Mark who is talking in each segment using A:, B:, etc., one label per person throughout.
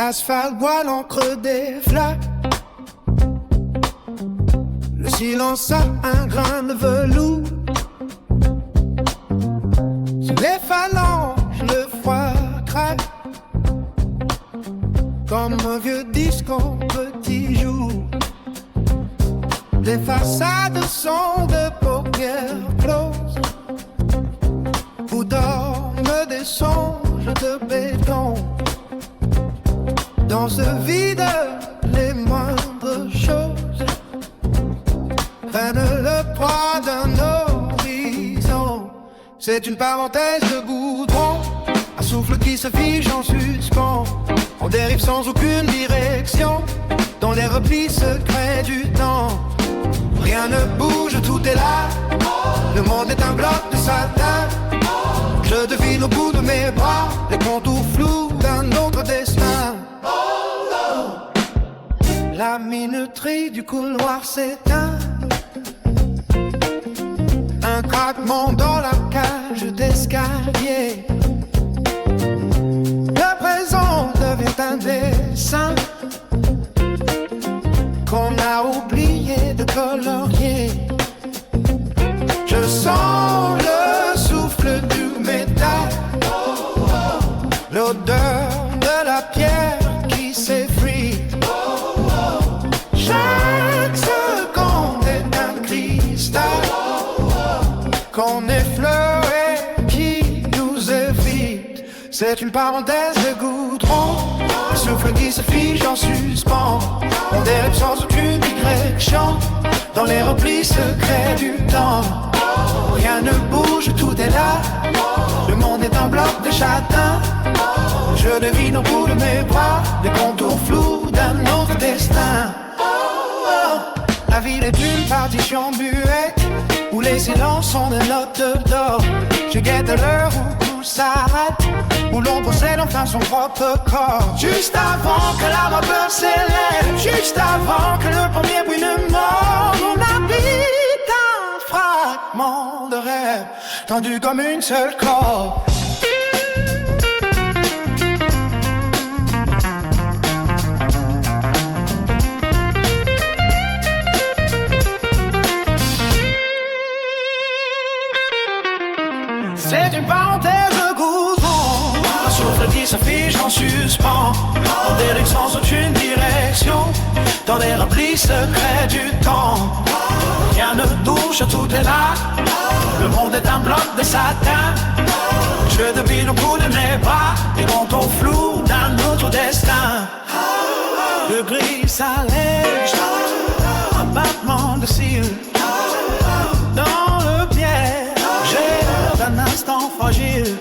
A: L'asphalte boit l'encre des flaques. Le silence a un grain de velours. Sur les phalanges, le froid craque comme un vieux disque en petit jour. Les façades sont de paupières closes où dorment des songes de béton. Dans ce vide, les moindres choses prennent le poids d'un horizon. C'est une parenthèse de goudron, un souffle qui se fige en suspens. On dérive sans aucune direction, dans les replis secrets du temps. Rien ne bouge, tout est là. Le monde est un bloc de satin. Je devine au bout de mes bras les contours flous d'un autre destin. La minuterie du couloir s'éteint. Un craquement dans la cage d'escalier. Le présent devient un dessin qu'on a oublié de colorier. Je sens le souffle du métal, l'odeur de la pierre qui s'effrite. Chaque seconde est un cristal qu'on effleure et qui nous évite. C'est une parenthèse de goudron, un souffle qui se fige en suspens. On dérive sans aucune direction, dans les replis secrets du temps. Rien ne bouge, tout est là. Le monde est un bloc de châtain. Je devine au bout de mes bras des contours flous d'un autre destin. La ville est une partition muette où les silences sont des notes d'or. Je guette l'heure où tout s'arrête, où l'on possède enfin son propre corps. Juste avant que la vapeur s'élève, juste avant que le premier bruit ne morde, on habite un fragment de rêve, tendu comme une seule corde. C'est une parenthèse de goudron, un souffle qui se fige en suspens. On dérive sans aucune direction, dans les replis secrets du temps. Rien ne touche, tout est là. Le monde est un bloc de satin. Je devine au bout de mes bras les contours flous d'un autre destin. Le gris s'allège, un battement de cils dans le piège d'un instant fragile.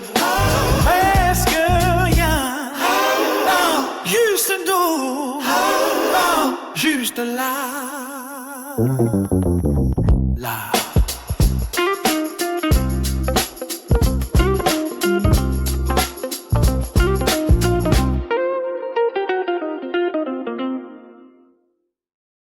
A: Presque rien, juste doux, juste là.